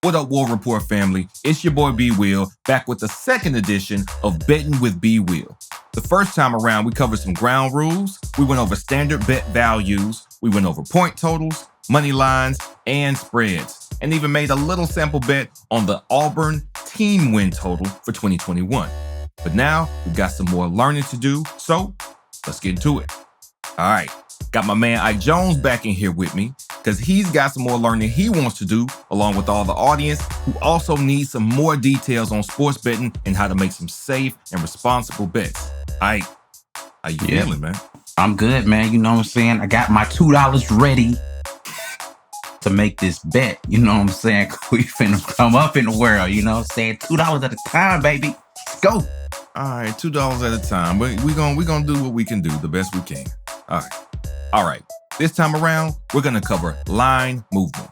What up, War Report family? It's your boy B Will, back with the second edition of Betting with B Will. The first time around, we covered some ground rules, we went over standard bet values, we went over point totals, money lines, and spreads, and even made a little sample bet on the Auburn team win total for 2021. But now, we've got some more learning to do, so let's get into it. All right, got my man Ike Jones back in here with me because he's got some more learning he wants to do along with all the audience who also needs some more details on sports betting and how to make some safe and responsible bets. Ike, how you feeling, man? I'm good, man. You know what I'm saying? I got my $2 ready to make this bet. You know what I'm saying? We finna come up in the world, you know what I'm saying? $2 at a time, baby. Let's go. All right, $2 at a time. We gonna do what we can do, the best we can. All right. This time around, we're gonna cover line movement.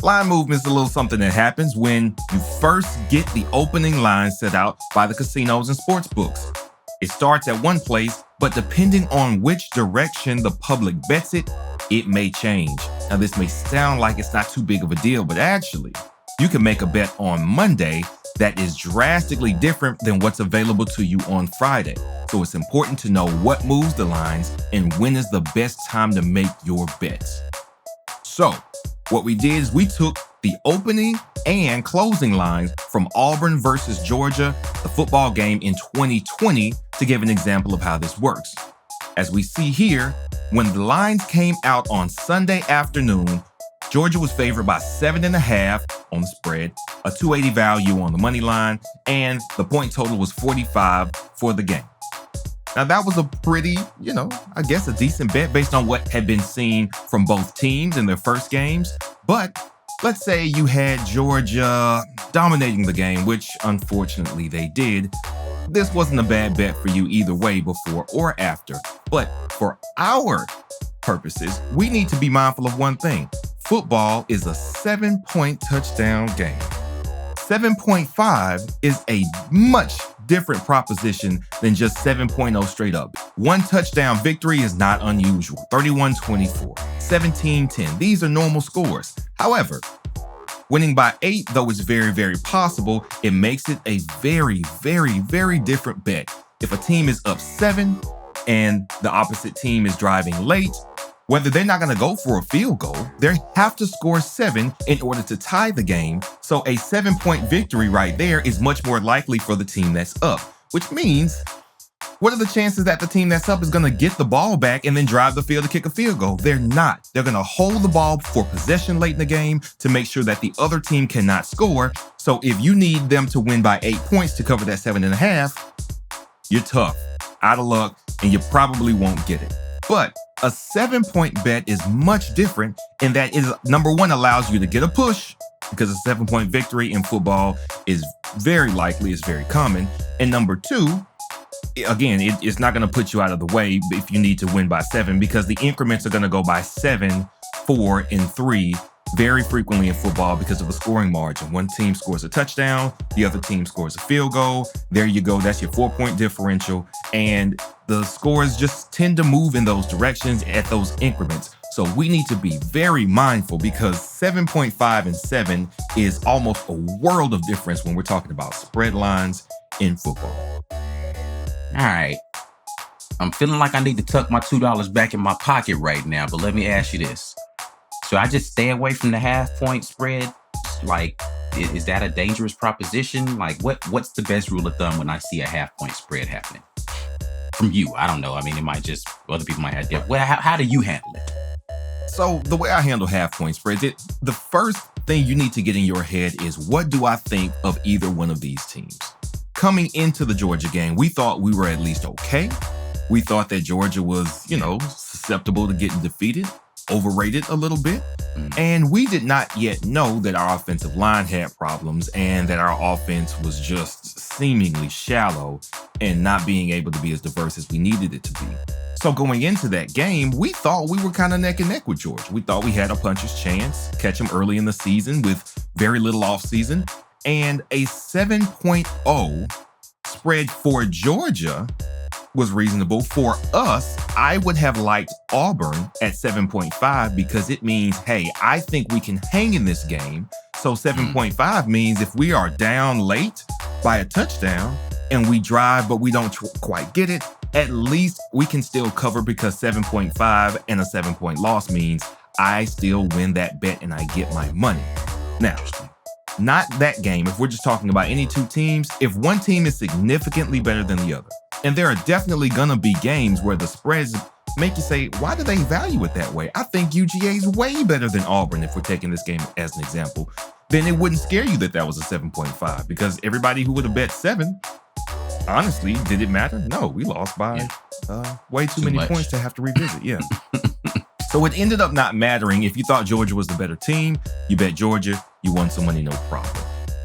Line movement is a little something that happens when you first get the opening line set out by the casinos and sports books. It starts at one place, but depending on which direction the public bets it, it may change. Now, this may sound like it's not too big of a deal, but actually, you can make a bet on Monday that is drastically different than what's available to you on Friday. So it's important to know what moves the lines and when is the best time to make your bets. So what we did is we took the opening and closing lines from Auburn versus Georgia, the football game in 2020, to give an example of how this works. As we see here, when the lines came out on Sunday afternoon, Georgia was favored by 7.5 on the spread, a 280 value on the money line, and the point total was 45 for the game. Now that was a pretty, I guess a decent bet based on what had been seen from both teams in their first games. But let's say you had Georgia dominating the game, which unfortunately they did. This wasn't a bad bet for you either way, before or after. But for our purposes, we need to be mindful of one thing. Football is a 7-point touchdown game. 7.5 is a much different proposition than just 7.0 straight up. One touchdown victory is not unusual. 31-24, 17-10. These are normal scores. However, winning by 8, though is very, very possible, it makes it a very, very, very different bet. If a team is up 7 and the opposite team is driving late, whether they're not going to go for a field goal, they have to score 7 in order to tie the game. So a 7-point victory right there is much more likely for the team that's up, which means what are the chances that the team that's up is going to get the ball back and then drive the field to kick a field goal? They're not. They're going to hold the ball for possession late in the game to make sure that the other team cannot score. So if you need them to win by 8 points to cover that 7.5, you're tough, out of luck, and you probably won't get it. But a 7-point bet is much different in that it, number one, allows you to get a push because a 7-point victory in football is very likely, it's very common. And number two, again, it's not going to put you out of the way if you need to win by 7 because the increments are going to go by 7, 4, and 3 very frequently in football because of a scoring margin. One team scores a touchdown, the other team scores a field goal. There you go. That's your 4-point differential. And the scores just tend to move in those directions at those increments. So we need to be very mindful because 7.5 and 7 is almost a world of difference when we're talking about spread lines in football. All right. I'm feeling like I need to tuck my $2 back in my pocket right now, but let me ask you this. Should I just stay away from the half-point spread? Like, is that a dangerous proposition? Like, what's the best rule of thumb when I see a half-point spread happening? From you, I don't know. I mean, it might just, other people might have different. How do you handle it? So the way I handle half-point spreads, the first thing you need to get in your head is, what do I think of either one of these teams? Coming into the Georgia game, we thought we were at least okay. We thought that Georgia was, susceptible to getting defeated, overrated a little bit. And we did not yet know that our offensive line had problems and that our offense was just seemingly shallow and not being able to be as diverse as we needed it to be. So going into that game, we thought we were kind of neck and neck with Georgia. We thought we had a puncher's chance, catch them early in the season with very little offseason. And a 7.0 spread for Georgia was reasonable. For us, I would have liked Auburn at 7.5 because it means, hey, I think we can hang in this game So 7.5 means if we are down late by a touchdown and we drive, but we don't quite get it, at least we can still cover because 7.5 and a 7-point loss means I still win that bet and I get my money. Now, not that game. If we're just talking about any two teams, if one team is significantly better than the other, and there are definitely going to be games where the spreads make you say, why do they value it that way? I think UGA is way better than Auburn if we're taking this game as an example. Then it wouldn't scare you that was a 7.5 because everybody who would have bet 7, honestly, did it matter? No, we lost by way too many points to have to revisit. Yeah. So it ended up not mattering. If you thought Georgia was the better team, you bet Georgia, you won some money, no problem.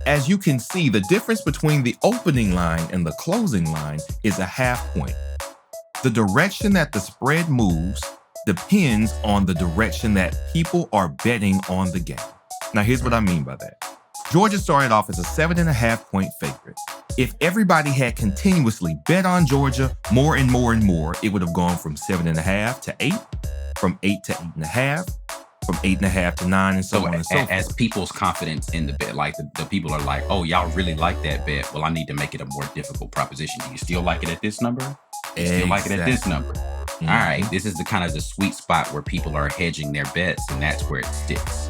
As you can see, the difference between the opening line and the closing line is a half point. The direction that the spread moves depends on the direction that people are betting on the game. Now, here's what I mean by that. Georgia started off as a 7.5-point favorite. If everybody had continuously bet on Georgia more and more and more, it would have gone from 7.5 to 8, from 8 to 8.5, from 8.5 to 9, and so on and so forth. As people's confidence in the bet, like the people are like, oh, y'all really like that bet. Well, I need to make it a more difficult proposition. Do you still like it at this number? You still like it at this number? Mm-hmm. All right, this is the kind of the sweet spot where people are hedging their bets, and that's where it sticks.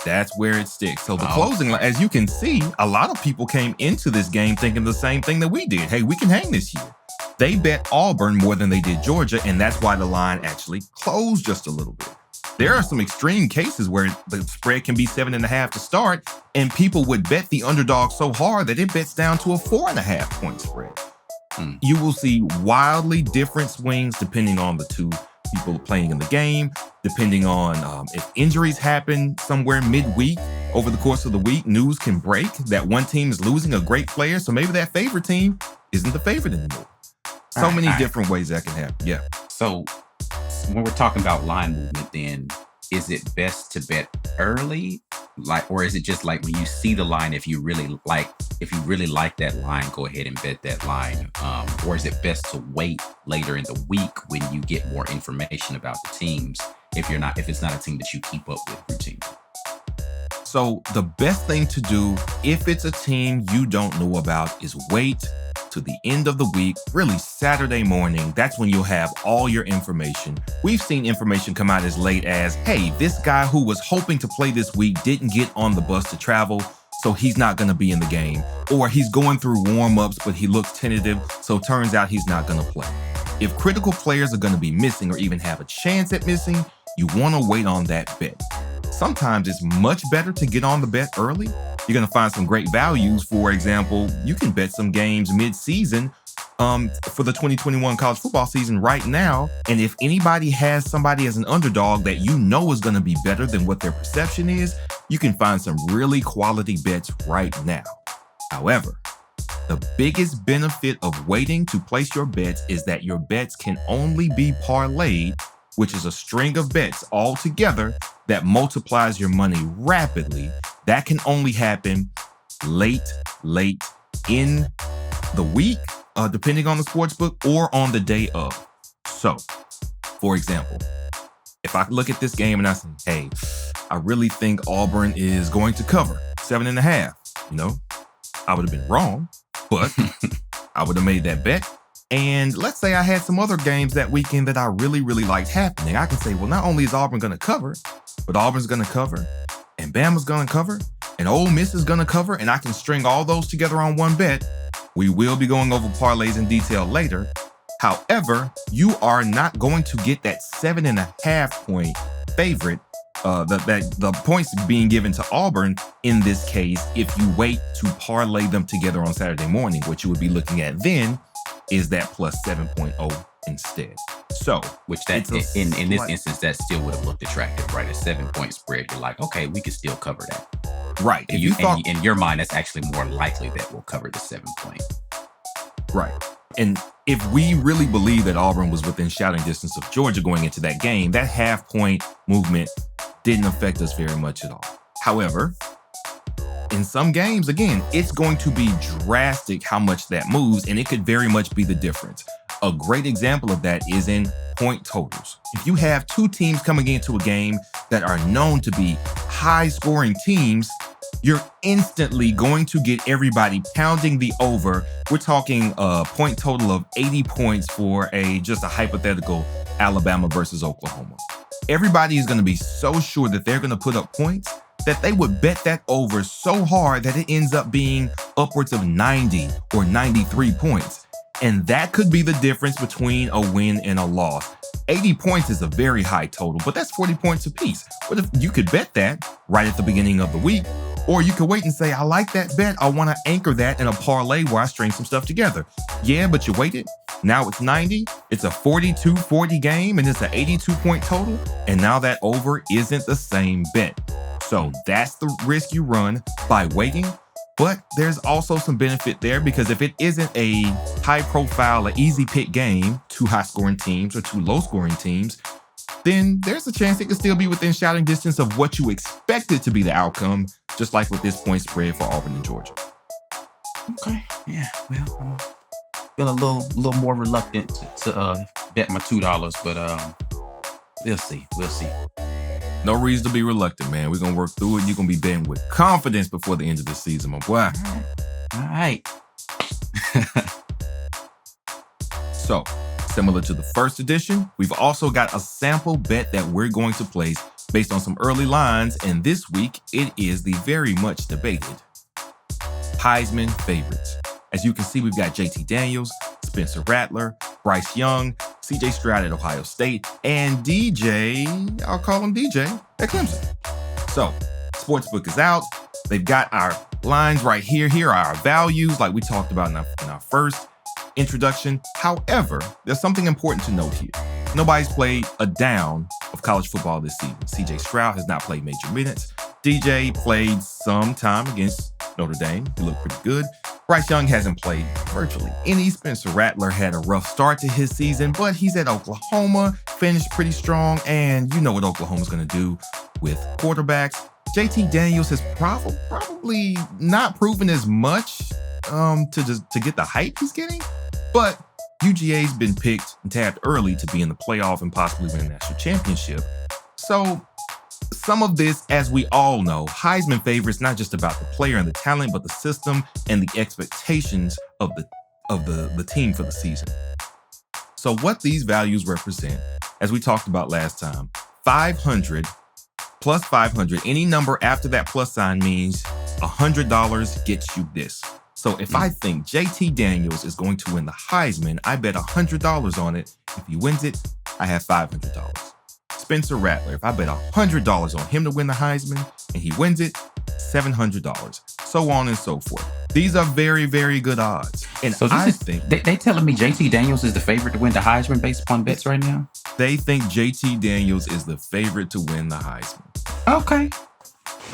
That's where it sticks. So the closing line, as you can see, a lot of people came into this game thinking the same thing that we did. Hey, we can hang this year. They bet Auburn more than they did Georgia, and that's why the line actually closed just a little bit. There are some extreme cases where the spread can be 7.5 to start, and people would bet the underdog so hard that it bets down to a 4.5-point spread. You will see wildly different swings depending on the two people playing in the game, depending on if injuries happen somewhere midweek. Over the course of the week, news can break that one team is losing a great player, so maybe that favorite team isn't the favorite anymore. So many different ways that can happen. Yeah. So when we're talking about line movement, then is it best to bet early, or is it just like when you see the line, if you really like that line, go ahead and bet that line, or is it best to wait later in the week when you get more information about the teams if it's not a team that you keep up with routinely? So the best thing to do if it's a team you don't know about is wait to the end of the week, really Saturday morning. That's when you'll have all your information. We've seen information come out as late as, hey, this guy who was hoping to play this week didn't get on the bus to travel, so he's not going to be in the game. Or he's going through warm-ups, but he looks tentative, so turns out he's not going to play. If critical players are going to be missing or even have a chance at missing, you want to wait on that bet. Sometimes it's much better to get on the bet early. You're going to find some great values. For example, you can bet some games mid-season for the 2021 college football season right now. And if anybody has somebody as an underdog that you know is going to be better than what their perception is, you can find some really quality bets right now. However, the biggest benefit of waiting to place your bets is that your bets can only be parlayed, which is a string of bets all together that multiplies your money rapidly. That can only happen late in the week, depending on the sportsbook, or on the day of. So, for example, if I look at this game and I say, hey, I really think Auburn is going to cover 7.5, I would have been wrong, but I would have made that bet. And let's say I had some other games that weekend that I really, really liked happening. I can say, well, not only is Auburn going to cover, but Auburn's going to cover, and Bama's going to cover, and Ole Miss is going to cover, and I can string all those together on one bet. We will be going over parlays in detail later. However, you are not going to get that 7.5-point favorite, the points being given to Auburn in this case, if you wait to parlay them together on Saturday morning. What you would be looking at then is that plus 7.0 instead. So, which that in this instance, that still would have looked attractive, right? A 7-point spread. You're like, okay, we could still cover that. Right. And in your mind, that's actually more likely that we'll cover the 7-point. Right. And if we really believe that Auburn was within shouting distance of Georgia going into that game, that half-point movement didn't affect us very much at all. However, in some games, again, it's going to be drastic how much that moves, and it could very much be the difference. A great example of that is in point totals. If you have two teams coming into a game that are known to be high-scoring teams, you're instantly going to get everybody pounding the over. We're talking a point total of 80 points for just a hypothetical Alabama versus Oklahoma. Everybody is going to be so sure that they're going to put up points that they would bet that over so hard that it ends up being upwards of 90 or 93 points. And that could be the difference between a win and a loss. 80 points is a very high total, but that's 40 points apiece. What if you could bet that right at the beginning of the week? Or you could wait and say, I like that bet. I want to anchor that in a parlay where I string some stuff together. Yeah, but you waited. Now it's 90. It's a 42-40 game, and it's an 82-point total. And now that over isn't the same bet. So that's the risk you run by waiting. But there's also some benefit there because if it isn't a high profile, an easy pick game, 2 high scoring teams or 2 low scoring teams, then there's a chance it could still be within shouting distance of what you expected to be the outcome, just like with this point spread for Auburn and Georgia. Okay, yeah, well, I'm feeling a little more reluctant to bet my $2, but we'll see. No reason to be reluctant, man. We're going to work through it. You're going to be betting with confidence before the end of the season, my boy. All right. So, similar to the first edition, we've also got a sample bet that we're going to place based on some early lines, and this week it is the very much debated Heisman Favorites. As you can see, we've got JT Daniels, Spencer Rattler, Bryce Young, CJ Stroud at Ohio State, and DJ, I'll call him DJ, at Clemson. So, Sportsbook is out. They've got our lines right here. Here are our values like we talked about in our first introduction. However, there's something important to note here. Nobody's played a down of college football this season. CJ Stroud has not played major minutes. DJ played some time against Notre Dame. He looked pretty good. Bryce Young hasn't played virtually any. Spencer Rattler had a rough start to his season, but he's at Oklahoma, finished pretty strong, and you know what Oklahoma's going to do with quarterbacks. JT Daniels has probably not proven as much to get the hype he's getting, but UGA's been picked and tapped early to be in the playoff and possibly win a national championship. So some of this, as we all know, Heisman favorites not just about the player and the talent, but the system and the expectations of the team for the season. So what these values represent, as we talked about last time, 500 plus 500, any number after that plus sign means $100 gets you this. So if I think JT Daniels is going to win the Heisman, I bet $100 on it. If he wins it, I have $500. Spencer Rattler, if I bet $100 on him to win the Heisman and he wins it, $700. So on and so forth. These are very, very good odds. And so I think they telling me JT Daniels is the favorite to win the Heisman based upon bets right now? they think JT Daniels is the favorite to win the Heisman. Okay.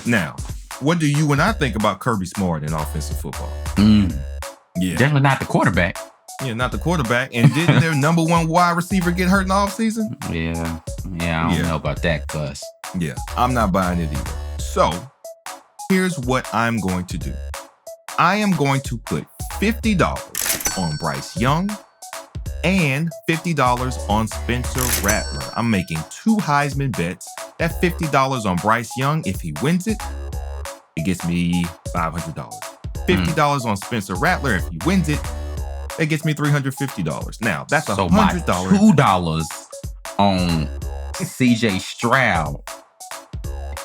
Now, what do you and I think about Kirby Smart in offensive football? Yeah. Definitely not the quarterback. Yeah, not the quarterback. And didn't their number one wide receiver get hurt in the offseason? Yeah, I don't know about that, cuz. Yeah, I'm not buying it either. So, here's what I'm going to do. I am going to put $50 on Bryce Young and $50 on Spencer Rattler. I'm making 2 Heisman bets. That $50 on Bryce Young, if he wins it, it gets me $500. $50 on Spencer Rattler, if he wins it, it gets me $350. Now, that's $100. So my $2 on CJ Stroud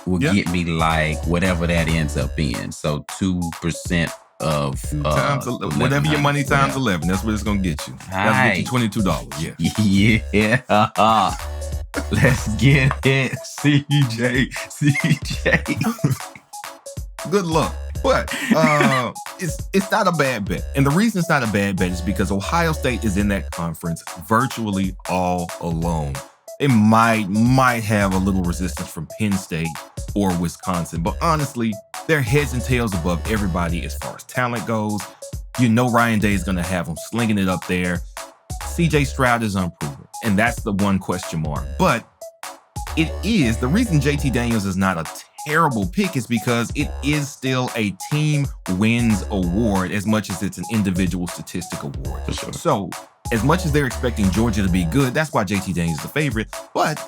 will get me like whatever that ends up being. So 2% of times whatever your money times 11. That's what it's gonna get you. That's get you $22. Yeah. Yeah. Let's get it, CJ. Good luck. But it's not a bad bet. And the reason it's not a bad bet is because Ohio State is in that conference virtually all alone. It might have a little resistance from Penn State or Wisconsin, but honestly, they're heads and tails above everybody as far as talent goes. You know Ryan Day is going to have them slinging it up there. CJ Stroud is unproven, and that's the one question mark. But it is, the reason JT Daniels is not a terrible pick is because it is still a team wins award as much as it's an individual statistic award. For sure. So as much as they're expecting Georgia to be good, that's why JT Daniels is the favorite. But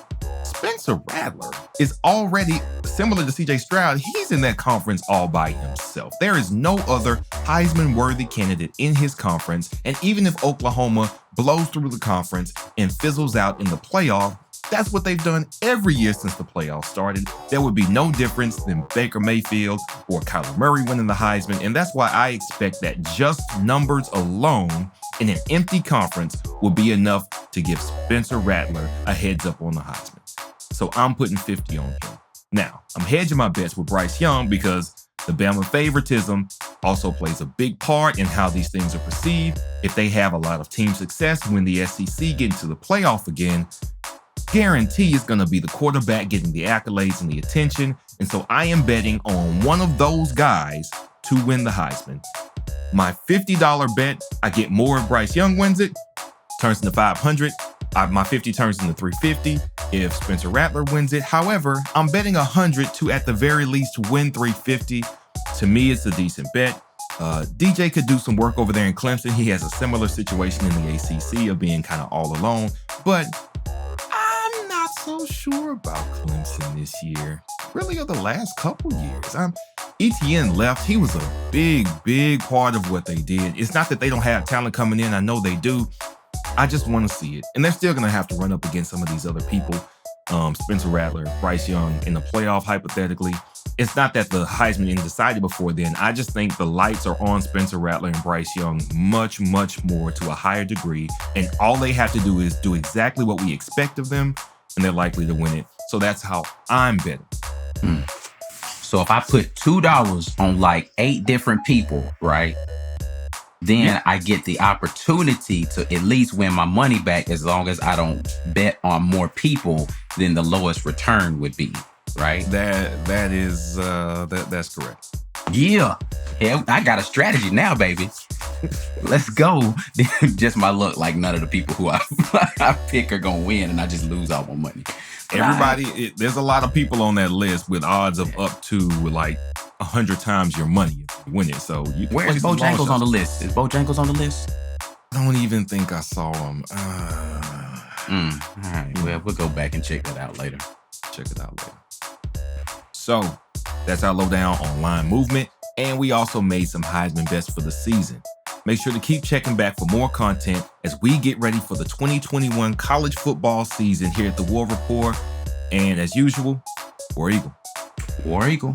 Spencer Rattler is already similar to CJ Stroud. He's in that conference all by himself. There is no other Heisman-worthy candidate in his conference. And even if Oklahoma blows through the conference and fizzles out in the playoff, that's what they've done every year since the playoffs started. There would be no difference than Baker Mayfield or Kyler Murray winning the Heisman. And that's why I expect that just numbers alone in an empty conference will be enough to give Spencer Rattler a heads up on the Heisman. So I'm putting 50 on him. Now, I'm hedging my bets with Bryce Young because the Bama favoritism also plays a big part in how these things are perceived. If they have a lot of team success when the SEC get into the playoff again, guarantee is going to be the quarterback getting the accolades and the attention. And so I am betting on one of those guys to win the Heisman. My $50 bet, I get more if Bryce Young wins it, turns into $500. My 50 turns into $350 if Spencer Rattler wins it. However, I'm betting $100 to at the very least win $350. To me, it's a decent bet. DJ could do some work over there in Clemson. He has a similar situation in the ACC of being kind of all alone. But I'm not so sure about Clemson this year. Really, of the last couple years. ETN left. He was a big part of what they did. It's not that they don't have talent coming in. I know they do. I just want to see it. And they're still going to have to run up against some of these other people. Spencer Rattler, Bryce Young in the playoff, hypothetically. It's not that the Heisman isn't decided before then. I just think the lights are on Spencer Rattler and Bryce Young much more to a higher degree. And all they have to do is do exactly what we expect of them, and they're likely to win it. So that's how I'm betting. So if I put $2 on like 8 different people, right? Then I get the opportunity to at least win my money back as long as I don't bet on more people than the lowest return would be, right? That's correct. Yeah. Hell, I got a strategy now, baby. Let's go. Just my luck, like none of the people who I pick are gonna win, and I just lose all my money. There's a lot of people on that list with odds of up to like 100 times your money if you win it. So where's Bojangles on the list? Is Bojangles on the list? I don't even think I saw him. All right. Well, we'll go back and check that out later. So that's our lowdown on line movement. And we also made some Heisman bets for the season. Make sure to keep checking back for more content as we get ready for the 2021 college football season here at the War Report. And as usual, War Eagle. War Eagle.